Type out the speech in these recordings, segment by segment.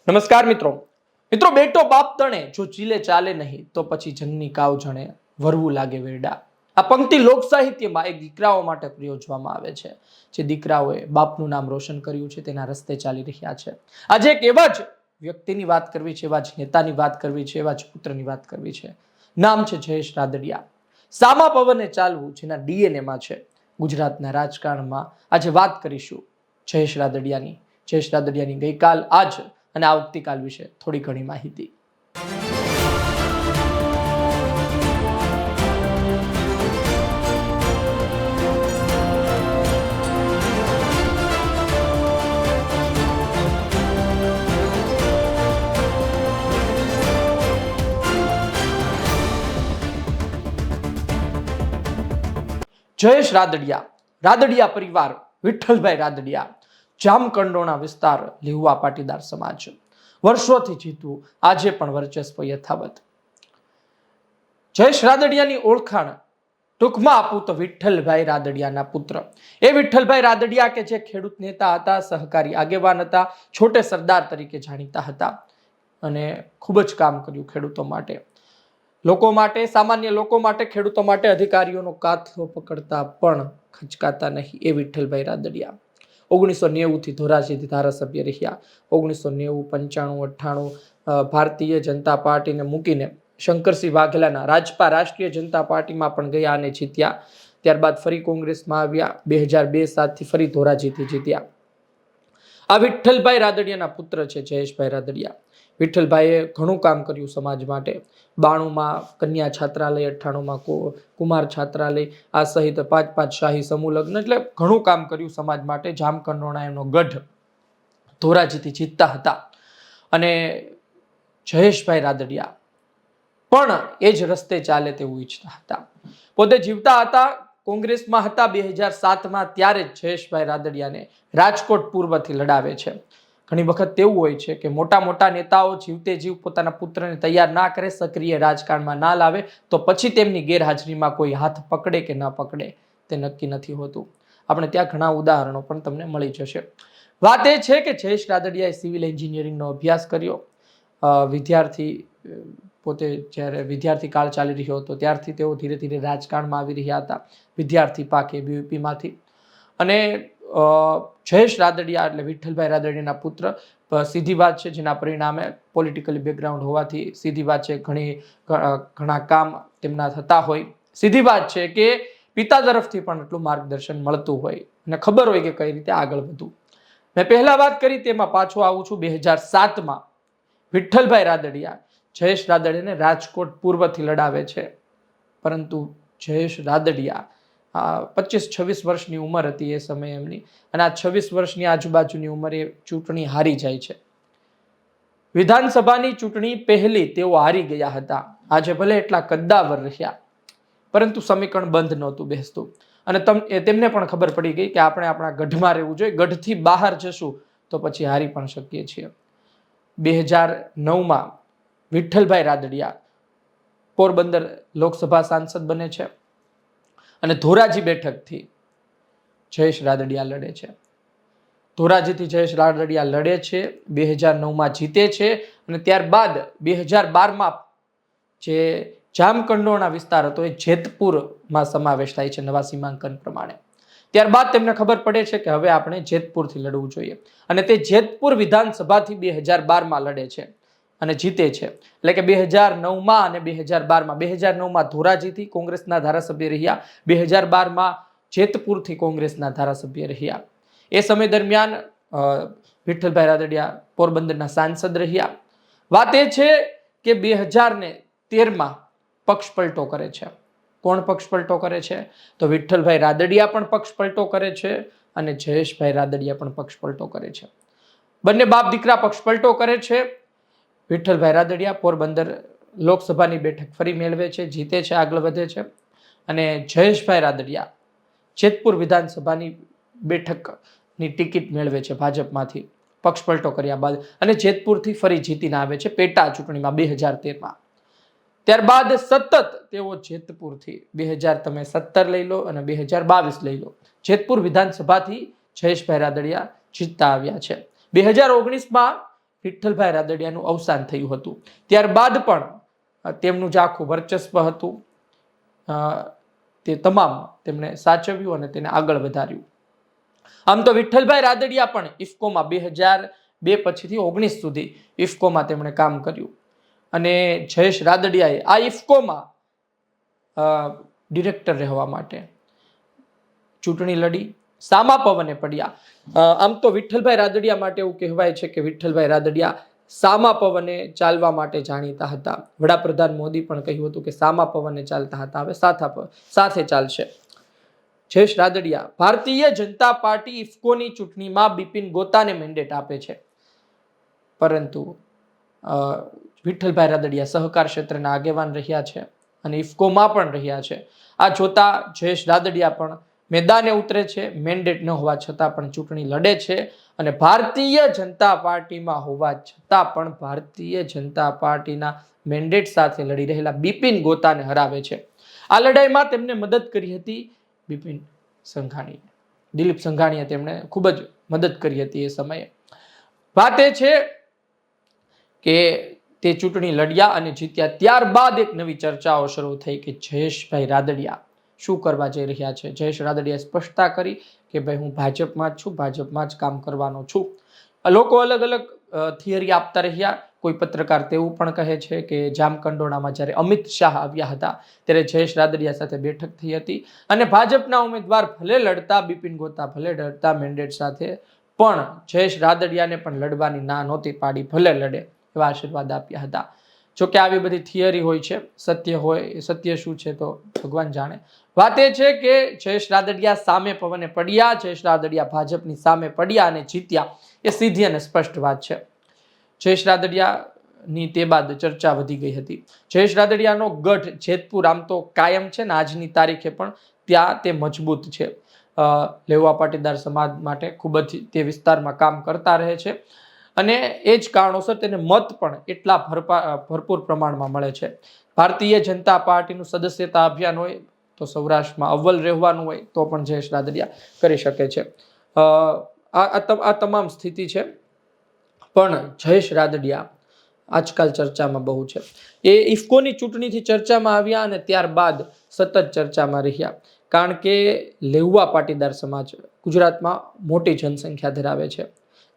નમસ્કાર મિત્રો મિત્રો બેટો બાપ તણે જો ચીલે ચાલે નહીં તો પછી જનની કાવ જણે વરવું લાગે વેરડા. આ પંક્તિ લોક સાહિત્યમાં એક દીકરાઓ માટે પ્રયોજવામાં આવે છે. જે દીકરાઓએ બાપનું નામ રોશન કર્યું છે, તેના રસ્તે ચાલી રહ્યા છે. આજે એક એવા જ વ્યક્તિની વાત કરવી છે, એવા જ નેતાની વાત કરવી છે, એવા જ પુત્રની વાત કરવી છે. નામ છે જયેશ રાદડિયા. સામા પવને ચાલવું જેના ડીએનએમાં છે. ગુજરાતના રાજકારણમાં આજે વાત કરીશું જયેશ રાદડિયાની. જયેશ રાદડિયાની ગઈકાલ, આજ અને આવતીકાલ વિશે થોડી ઘણી માહિતી. જયેશ રાદડિયા, રાદડિયા પરિવાર, વિઠ્ઠલભાઈ રાદડિયા, જામકંડોળા વિસ્તાર, લીહવા પાટીદાર સમાજ. વર્ષોથી જીતવું, આજે પણ વર્ચસ્વ યથાવત. જયેશ રાદડિયાની ઓળખાણ ટૂંકમાં આપું તો વિઠ્ઠલભાઈ રાદડિયાના પુત્ર. એ વિઠ્ઠલભાઈ રાદડિયા કે જે ખેડૂત નેતા હતા, સહકારી આગેવાન હતા, છોટે સરદાર તરીકે જાણીતા હતા અને ખૂબ જ કામ કર્યું ખેડૂતો માટે, લોકો માટે, સામાન્ય લોકો માટે, ખેડૂતો માટે. અધિકારીઓનો કાથલો પકડતા પણ ખચકાતા નહીં એ વિઠ્ઠલભાઈ રાદડિયા. 1990 થી ધોરાજીથી ધારાસભ્ય રહ્યા. 1990, 95, 98 ભારતીય જનતા પાર્ટીને મૂકીને શંકરસિંહ વાઘેલાના રાજપા રાષ્ટ્રીય જનતા પાર્ટીમાં પણ ગયા અને જીત્યા. ત્યારબાદ ફરી કોંગ્રેસમાં આવ્યા. 2002-07 ફરી ધોરાજીથી જીત્યા. આ વિઠ્ઠલભાઈ રાદડિયાના પુત્ર છે જયેશભાઈ રાદડિયા. વિઠ્ઠલભાઈએ ઘણું કામ કર્યું સમાજ માટે. 92માં કન્યા છાત્રાલય, 98માં કુમાર છાત્રાલય, આ સહિત 5 શાહી સમૂહ લગ્ન, એટલે ઘણું કામ કર્યું સમાજ માટે. જામકંડોળા એમનો ગઢ, ધોરાજીથી જીતતા હતા અને જયેશભાઈ રાદડિયા પણ એ જ રસ્તે ચાલે તેવું ઈચ્છતા હતા. પોતે જીવતા હતા, કોંગ્રેસમાં હતા. 2007માં ત્યારે જ જયેશભાઈ રાદડિયાને રાજકોટ પૂર્વથી લડાવે છે. ઘણી વખત તેવું હોય છે કે મોટા મોટા નેતાઓ જીવતે જીવ પોતાના પુત્રને તૈયાર ના કરે, સક્રિય રાજકારણમાં ના લાવે, તો પછી તેમની ગેરહાજરીમાં કોઈ હાથ પકડે કે ના પકડે તે નક્કી નથી હોતું. આપણે ત્યાં ઘણા ઉદાહરણો પણ તમને મળી જશે. વાત એ છે કે જયેશ રાદડિયાએ સિવિલ એન્જિનિયરિંગનો અભ્યાસ કર્યો. વિદ્યાર્થી પોતે જ્યારે વિદ્યાર્થી કાળ ચાલી રહ્યો હતો ત્યારથી તેઓ ધીરે ધીરે રાજકારણમાં આવી રહ્યા હતા. વિદ્યાર્થી પાકે બીયુપીમાંથી. અને જયેશ રાદડિયા એટલે વિઠ્ઠલભાઈ રાદડિયાના પુત્ર. સીધી વાત છે, જેના પરિણામે પોલિટિકલી બેકગ્રાઉન્ડ હોવાથી સીધી વાત છે, ઘણા કામ તેમના થતા હોય. સીધી વાત છે કે પિતા તરફથી પણ એટલું માર્ગદર્શન મળતું હોય અને ખબર હોય કે કઈ રીતે આગળ વધવું. મેં પહેલા વાત કરી તેમાં પાછો આવું છું. 2007માં વિઠ્ઠલભાઈ રાદડિયા જયેશ રાદડિયાને રાજકોટ પૂર્વથી લડાવે છે. પરંતુ જયેશ રાદડિયા 25-26 વર્ષની ઉંમર હતી એ સમયે એમની, અને આ 26 વર્ષની આજુબાજુની ઉંમરે ચૂંટણી હારી જાય છે. વિધાનસભાની ચૂંટણી પહેલી તેઓ હારી ગયા હતા. આજે ભલે એટલા કદ્દાવર રહ્યા, પરંતુ સમીકરણ બંધ નહોતું બેસતું અને તેમને પણ ખબર પડી ગઈ કે આપણે આપણા ગઢમાં રહેવું જોઈએ. ગઢથી બહાર જશું તો પછી હારી પણ શકીએ છીએ. 2009માં વિઠ્ઠલભાઈ રાદડિયા પોરબંદર લોકસભા સાંસદ બને છે અને ધોરાજી બેઠકથી જયેશ રાદડિયા લડે છે. ધોરાજીથી જયેશ રાદડિયા લડે છે, 2009માં જીતે છે અને ત્યારબાદ 2012માં જે જામકંડોળા વિસ્તાર હતો એ જેતપુરમાં સમાવેશ થાય છે નવા સીમાંકન પ્રમાણે. ત્યારબાદ તેમને ખબર પડે છે કે હવે આપણે જેતપુરથી લડવું જોઈએ અને તે જેતપુર વિધાનસભાથી 2012માં લડે છે અને જીતે છે. એટલે કે 2009માં અને 2012માં, 2009માં ધોરાજીથી કોંગ્રેસના ધારાસભ્ય રહ્યા, 2012માં જેતપુરથી કોંગ્રેસના ધારાસભ્ય રહ્યા. એ સમય દરમિયાન વિઠ્ઠલભાઈ રાદડિયા પોરબંદરના સાંસદ રહ્યા. વાત એ છે કે 2013માં પક્ષ પલટો કરે છે. કોણ પક્ષ પલટો કરે છે? તો વિઠ્ઠલભાઈ રાદડિયા પણ પક્ષ પલટો કરે છે અને જયેશભાઈ રાદડિયા પણ પક્ષ પલટો કરે છે. બંને બાપ દીકરા પક્ષ પલટો કરે છે. વિઠ્ઠલભાઈ રાદડિયા પોરબંદર લોકસભાની બેઠક ફરી મેળવે છે, જીતે છે, આગળ વધે છે અને જયેશભાઈ રાદડિયા જેતપુર વિધાનસભાની બેઠકની ટિકિટ મેળવે છે ભાજપમાંથી પક્ષ પલટો કર્યા બાદ અને જેતપુરથી ફરી જીતીને આવે છે પેટા ચૂંટણીમાં 2013માં. ત્યારબાદ સતત તેઓ જેતપુરથી 2017 લઈ લો અને 2022 લઈ લો, જેતપુર વિધાનસભાથી જયેશભાઈ રાદડિયા જીતતા આવ્યા છે. 2019માં વિઠ્ઠલભાઈ રાદડિયાનું અવસાન થયું હતું. ત્યારબાદ પણ તેમનું જે આખું વર્ચસ્વ હતું તે તમામ તેમણે સાચવ્યું અને તેને આગળ વધાર્યું. આમ તો વિઠ્ઠલભાઈ રાદડિયા પણ ઇફકોમાં 2002 પછીથી 19 સુધી ઇફકોમાં તેમણે કામ કર્યું અને જયેશ રાદડિયાએ આ ઇફકોમાં ડિરેક્ટર રહેવા માટે ચૂંટણી લડી, સામા પવને પડ્યા. આમ તો વિઠ્ઠલભાઈ રાદડિયા માટે એવું કહેવાય છે કે વિઠ્ઠલભાઈ રાદડિયા સામા પવને ચાલવા માટે જાણીતા હતા. વડાપ્રધાન મોદી પણ કહ્યું હતું કે સામા પવને ચાલતા હતા, હવે સાથે ચાલશે. જયેશ રાદડિયા ભારતીય જનતા પાર્ટી ઇફકોની ચૂંટણીમાં બિપિન ગોતાને મેન્ડેટ આપે છે, પરંતુ વિઠ્ઠલભાઈ રાદડિયા સહકાર ક્ષેત્રના આગેવાન રહ્યા છે અને ઇફકોમાં પણ રહ્યા છે. આ જોતા જયેશ રાદડિયા પણ મેદાને ઉતરે છે, મેન્ડેટ ન હોવા છતાં પણ ચૂંટણી લડે છે અને ભારતીય જનતા પાર્ટીમાં હોવા છતાં પણ ભારતીય જનતા પાર્ટીના મેન્ડેટ સાથે લડી રહેલા બિપિન ગોતાને હરાવે છે. આ લડાઈમાં તેમને મદદ કરી હતી બિપિન સંઘાણીએ, દિલીપ સંઘાણીએ તેમને ખૂબ જ મદદ કરી હતી એ સમયે. વાત એ છે કે તે ચૂંટણી લડ્યા અને જીત્યા. ત્યારબાદ એક નવી ચર્ચાઓ શરૂ થઈ કે જયેશભાઈ રાદડિયા શું કરવા જઈ રહ્યા છે. જયેશ રાદડિયાએ સ્પષ્ટતા કરી કે ભાઈ હું ભાજપમાં જ છું, ભાજપમાં જ કામ કરવાનો છું. લોકો અલગ અલગ થિયરી આપતા રહ્યા. કોઈ પત્રકાર તેવું પણ કહે છે કે જામકંડોળામાં જ્યારે અમિત શાહ આવ્યા હતા ત્યારે જયેશ રાદડિયા સાથે બેઠક થઈ હતી અને ભાજપના ઉમેદવાર ભલે લડતા, બિપિન ગોતા ભલે લડતા મેન્ડેટ સાથે, પણ જયેશ રાદડિયાને પણ લડવાની ના નહોતી પાડી, ભલે લડે એવા આશીર્વાદ આપ્યા હતા. જોકે આવી બધી થિયરી હોય છે, સત્ય હોય, સત્ય શું છે તો ભગવાન જાણે. વાત એ છે કે જયેશ રાદડિયા સામે પવને પડ્યા, જયેશ રાદડિયા ભાજપની સામે પડ્યા અને જીત્યા. એ સીધી અને સ્પષ્ટ વાત છે. જયેશ રાદડિયાની તે બાદ ચર્ચા વધી ગઈ હતી. જયેશ રાદડિયાનો ગઢ જેતપુર આમ તો કાયમ છે ને આજની તારીખે પણ ત્યાં તે મજબૂત છે. લેવા પાટીદાર સમાજ માટે ખૂબ જ તે વિસ્તારમાં કામ કરતા રહે છે અને એ જ કારણોસર તેને મત પણ એટલા ભરપૂર પ્રમાણમાં મળે છે. ભારતીય જનતા પાર્ટીનું સદસ્યતા અભિયાન હોય તો સૌરાષ્ટ્રમાં અવ્વલ રહેવાનું હોય તો પણ જયેશ રાદડિયા કરી શકે છે. આ તમામ સ્થિતિ છે, પણ જયેશ રાદડિયા આજકાલ ચર્ચામાં બહુ છે. એ ઇફકોની ચૂંટણીથી ચર્ચામાં આવ્યા અને ત્યારબાદ સતત ચર્ચામાં રહ્યા, કારણ કે લેઉવા પાટીદાર સમાજ ગુજરાતમાં મોટી જનસંખ્યા ધરાવે છે.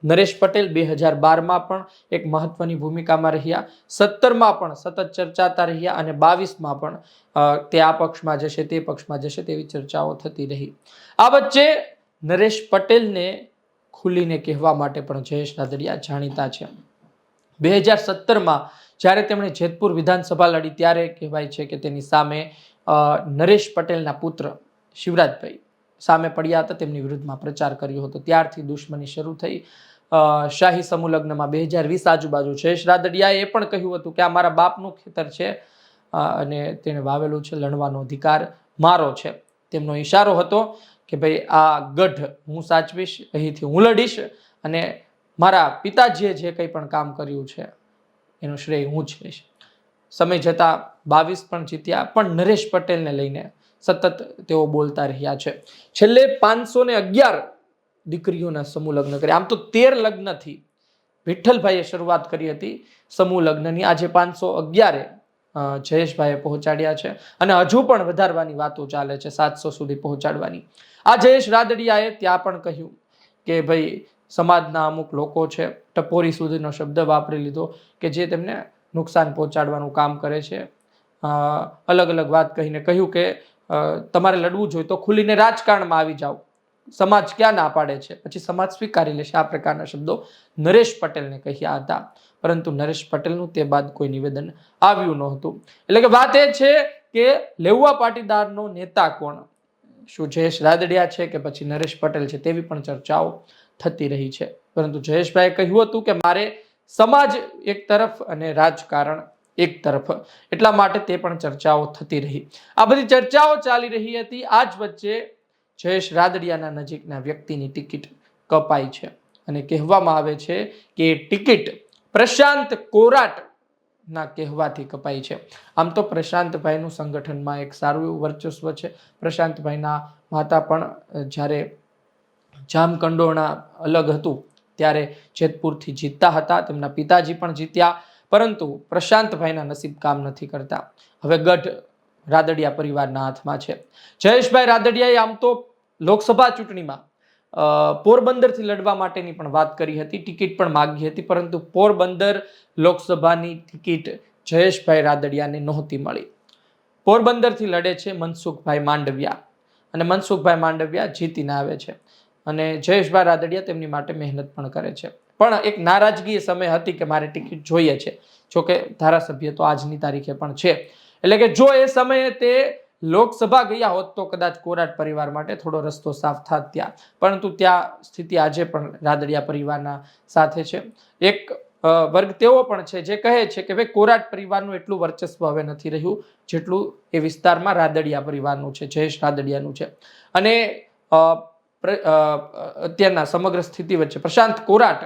નરેશ પટેલ 2012માં પણ એક મહત્વની ભૂમિકામાં રહ્યા, 17માં પણ સતત ચર્ચાતા રહ્યા અને 22માં પણ તે આ પક્ષમાં જશે તે પક્ષમાં જશે તેવી ચર્ચાઓ થતી રહી. આ વચ્ચે નરેશ પટેલને ખુલીને કહેવા માટે પણ જયેશ રાદડિયા જાણીતા છે. 2017માં જ્યારે તેમણે જેતપુર વિધાનસભા લડી ત્યારે કહેવાય છે કે તેની સામે નરેશ પટેલના પુત્ર શિવરાજભાઈ સામે પડ્યા હતા, તેમની વિરુદ્ધમાં પ્રચાર કર્યો હતો. ત્યારથી દુશ્મની શરૂ થઈ. શાહી સમૂહ લગ્નમાં 2020 આજુબાજુ જયેશ રાદડિયાએ એ પણ કહ્યું હતું કે આ મારા બાપનું ખેતર છે અને તેને વાવેલું છે, લણવાનો અધિકાર મારો છે. તેમનો ઈશારો હતો કે ભાઈ આ ગઢ હું સાચવીશ, અહીંથી હું લડીશ અને મારા પિતાજીએ જે કંઈ પણ કામ કર્યું છે એનું શ્રેય હું જ લઈશ. સમય જતા 22 પણ જીત્યા, પણ નરેશ પટેલને લઈને સતત તેઓ બોલતા રહ્યા છે. છેલ્લે 511 દીકરીઓના સમૂહ લગ્ન કર્યા. આમ તો 13 લગ્નથી વિઠ્ઠલભાઈએ શરૂઆત કરી હતી સમૂહ લગ્નની. આજે 511 જયેશભાઈએ પહોંચાડ્યા છે અને હજુ પણ વધારવાની વાતો ચાલે છે, 700 સુધી પહોંચાડવાની. આ જયેશ રાદડિયાએ ત્યાં પણ કહ્યું કે ભાઈ સમાજના અમુક લોકો છે, ટપોરી સુધીનો શબ્દ વાપરી લીધો કે જે તેમને નુકસાન પહોંચાડવાનું કામ કરે છે. અલગ અલગ વાત કહીને કહ્યું કે તમારે લડવું જોઈએ તો ખુલીને રાજકારણમાં આવી જાઓ, સમાજ ક્યાં ના પાડે છે, પછી સમાજ સ્વીકારી લેશે. આ પ્રકારના શબ્દો નરેશ પટેલને કહ્યા હતા, પરંતુ નરેશ પટેલનું તે બાદ કોઈ નિવેદન આવ્યું નહોતું. એટલે કે વાત એ છે કે લેઉવા પાટીદારનો નેતા કોણ, શું જયેશ રાદડિયા છે કે પછી નરેશ પટેલ છે, તેવી પણ ચર્ચાઓ થતી રહી છે. પરંતુ જયેશભાઈએ કહ્યું હતું કે મારે સમાજ એક તરફ અને રાજકારણ એક તરફ, એટલા માટે તે પણ ચર્ચાઓ થતી રહી. આ બધી ચર્ચાઓ ચાલી રહી હતી. આ જ વચ્ચે જયેશ રાદડિયાના નજીકના વ્યક્તિની ટિકિટ કપાઈ છે અને કહેવામાં આવે છે કે ટિકિટ પ્રશાંત કોરાટના કહેવાથી કપાઈ છે. આમ તો પ્રશાંતભાઈનું સંગઠનમાં એક સારું એવું વર્ચસ્વ છે. પ્રશાંતભાઈના માતા પણ જ્યારે જામકંડોરણા અલગ હતું ત્યારે જેતપુરથી જીતતા હતા, તેમના પિતાજી પણ જીત્યા, પરંતુ પ્રશાંતભાઈના નસીબ કામ નથી કરતા. હવે ગઢ રાદડિયા પરિવારના હાથમાં છે. જયેશભાઈ રાદડિયાએ આમ તો લોકસભા ચૂંટણીમાં પોરબંદરથી લડવા માટેની પણ વાત કરી હતી, ટિકિટ પણ માગી હતી, પરંતુ પોરબંદર લોકસભાની ટિકિટ જયેશભાઈ રાદડિયાને નહોતી મળી. પોરબંદરથી લડે છે મનસુખભાઈ માંડવિયા, અને મનસુખભાઈ માંડવિયા જીતીને આવે છે, અને જયેશભાઈ રાદડિયા તેમની માટે મહેનત પણ કરે છે. પણ એક નારાજગી સમય હતી કે મારે ટિકિટ જોઈએ છે. જોકે ધારાસભ્ય તો આજની તારીખે પણ છે, એટલે કે જો એ સમયે તે લોકસભા ગયા હોત તો કદાચ કોરાટ પરિવાર માટે થોડો રસ્તો સાફ થાત ત્યાં, પરંતુ ત્યાં સ્થિતિ આજે પણ રાદડિયા પરિવારના સાથે છે. એક વર્ગ તેવો પણ છે જે કહે છે કે ભાઈ કોરાટ પરિવારનું એટલું વર્ચસ્વ હવે નથી રહ્યું જેટલું એ વિસ્તારમાં રાદડિયા પરિવારનું છે, જયેશ રાદડિયાનું છે. અને અત્યારના સમગ્ર સ્થિતિ વચ્ચે પ્રશાંત કોરાટ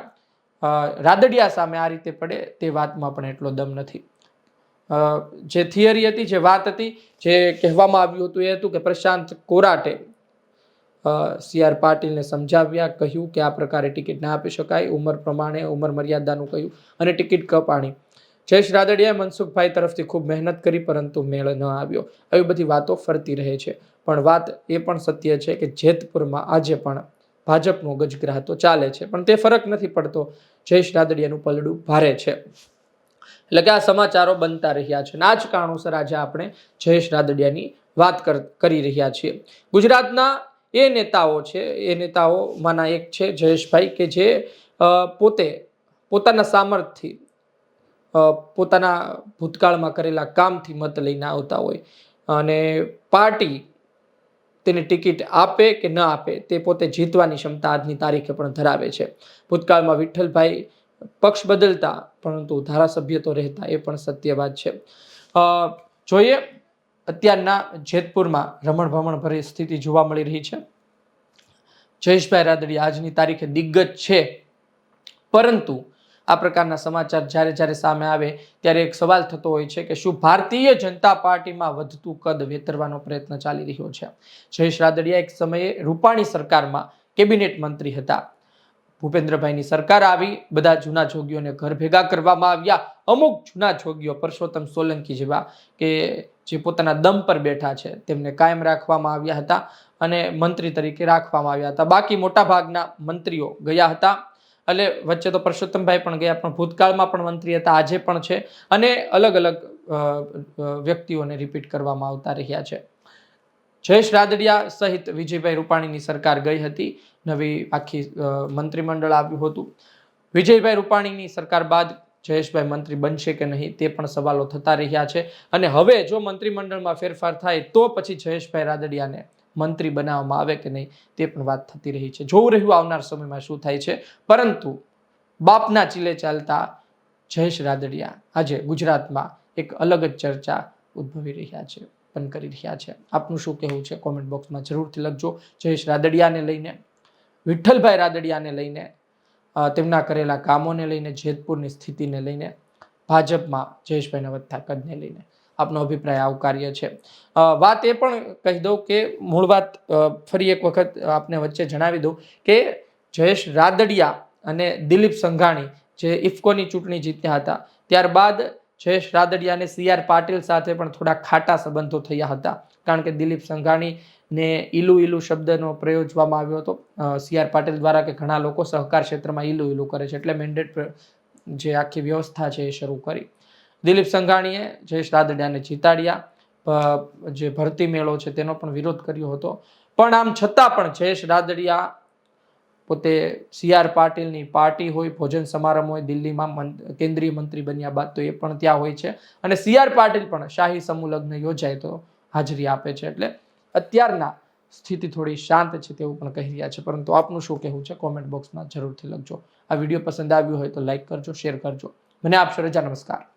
રાદડિયા સામે આ રીતે પડે તે વાતમાં પણ એટલો દમ નથી. જે થિયરી હતી, જે વાત હતી, જે કહેવામાં આવ્યું હતું એ હતું કે પ્રશાંત કોરાટે CR પાટીલને સમજાવ્યા, કહ્યું કે આ પ્રકારે ટિકિટ ના આપી શકાય, ઉંમર પ્રમાણે ઉંમર મર્યાદાનું કહ્યું, અને ટિકિટ કપાણી. જયેશ રાદડિયાએ મનસુખભાઈ તરફથી ખૂબ મહેનત કરી, પરંતુ મેળ ન આવ્યો. આવી બધી વાતો ફરતી રહે છે, પણ વાત એ પણ સત્ય છે કે જેતપુરમાં આજે પણ ભાજપનો ગજગ્રાહ તો ચાલે છે, પણ તે ફરક નથી પડતો. જયેશ રાદડિયાનું પલડું ભારે છે. એટલે કે આ સમાચારો બનતા રહ્યા છે, અને આ જ કારણોસર આજે આપણે જયેશ રાદડિયાની વાત કરી રહ્યા છીએ. ગુજરાતના એ નેતાઓ છે, એ નેતાઓમાંના એક છે જયેશભાઈ, કે જે પોતાના સામર્થ્યથી, પોતાના ભૂતકાળમાં કરેલા કામથી મત લઈને આવતા હોય, અને પાર્ટી તેને ટિકિટ આપે કે ન આપે તે પોતે જીતવાની ક્ષમતા આજની તારીખે પણ ધરાવે છે. ભૂતકાળમાં વિઠ્ઠલભાઈ પક્ષ બદલતા પરંતુ ધારાસભ્ય તો રહેતા, એ પણ સત્ય વાત છે. જોઈએ અત્યારના જેતપુરમાં રમણ ભરી સ્થિતિ જોવા મળી રહી છે. જયેશભાઈ રાદડિયા આજની તારીખે દિગ્ગજ છે, પરંતુ આ પ્રકારના સમાચાર જ્યારે સામે આવે ત્યારે એક સવાલ થતો હોય છે કે શું ભારતીય જનતા પાર્ટીમાં વધતું કદ વેતરવાનો પ્રયત્ન ચાલી રહ્યો છે? જયેશ રાદડિયા એક સમયે રૂપાણી સરકારમાં કેબિનેટ મંત્રી હતા. ભૂપેન્દ્રભાઈની સરકાર આવી, બધા જૂના જોગીઓને ઘર ભેગા કરવામાં આવ્યા. અમુક જૂના જોગીઓ પરસોત્તમ સોલંકી જેવા કે જે પોતાના દમ પર બેઠા છે તેમને કાયમ રાખવામાં આવ્યા હતા અને મંત્રી તરીકે રાખવામાં આવ્યા હતા. બાકી મોટા ભાગના મંત્રીઓ ગયા હતા, એટલે વચ્ચે તો પરસોત્તમભાઈ પણ ગયા, પણ ભૂતકાળમાં પણ મંત્રી હતા, આજે પણ છે, અને અલગ અલગ વ્યક્તિઓને રિપીટ કરવામાં આવતા રહ્યા છે. જયેશ રાદડિયા સહિત વિજયભાઈ રૂપાણીની સરકાર ગઈ હતી, નવી આખી મંત્રીમંડળ આવ્યું હતું. વિજયભાઈ રૂપાણીની સરકાર બાદ જયેશભાઈ મંત્રી બનશે કે નહીં તે પણ સવાલો થતા રહ્યા છે, અને હવે જો મંત્રીમંડળમાં ફેરફાર થાય તો પછી જયેશભાઈ રાદડિયાને મંત્રી બનાવવામાં આવે કે નહીં તે પણ વાત થતી રહી છે. જોવું રહ્યું આવનાર સમયમાં શું થાય છે, પરંતુ બાપના ચીલે ચાલતા જયેશ રાદડિયા આજે ગુજરાતમાં એક અલગ જ ચર્ચા ઉદ્ભવી રહ્યા છે, પણ કરી રહ્યા છે. આપનું શું કહેવું છે કોમેન્ટ બોક્સમાં જરૂરથી લખજો. જયેશ રાદડિયાને લઈને, વિઠ્ઠલભાઈ રાદડિયાને લઈને, તેમના કરેલા કામોને લઈને, જેતપુરની સ્થિતિને લઈને, ભાજપમાં જયેશભાઈના વધતા કદને લઈને આપનો અભિપ્રાય આવકાર્ય છે. વાત એ પણ કહી દઉં કે મૂળ વાત ફરી એક વખત આપને વચ્ચે જણાવી દઉં કે જયેશ રાદડિયા અને દિલીપ સંઘાણી જે ઇફકોની ચૂંટણી જીત્યા હતા, ત્યારબાદ જયેશ રાદડિયાને CR પાટીલ સાથે પણ થોડા ખાટા સંબંધો થયા હતા, કારણ કે દિલીપ સંઘાણીને ઈલુ શબ્દનો પ્રયોજવામાં આવ્યો હતો CR પાટીલ દ્વારા કે ઘણા લોકો સહકાર ક્ષેત્રમાં ઈલુ કરે છે, એટલે મેન્ડેટ જે આખી વ્યવસ્થા છે એ શરૂ કરી. દિલીપ સંઘાણીએ જયેશ રાદડિયાને જીતાડ્યા, જે ભરતી મેળો છે તેનો પણ વિરોધ કર્યો હતો, પણ આમ છતાં પણ જયેશ રાદડિયા પોતે CR પાટીલની પાર્ટી હોય, ભોજન સમારંભ હોય, દિલ્હીમાં કેન્દ્રીય મંત્રી બન્યા બાદ તો એ પણ ત્યાં હોય છે, અને CR પાટીલ પણ શાહી સમૂહ લગ્ન યોજાય તો હાજરી આપે છે. એટલે અત્યારના સ્થિતિ થોડી શાંત છે તેવું પણ કહી રહ્યા છે, પરંતુ આપનું શું કહેવું છે કોમેન્ટ બોક્સમાં જરૂરથી લખજો. આ વિડીયો પસંદ આવ્યો હોય તો લાઈક કરજો, શેર કરજો. મને આપશો રજા. નમસ્કાર.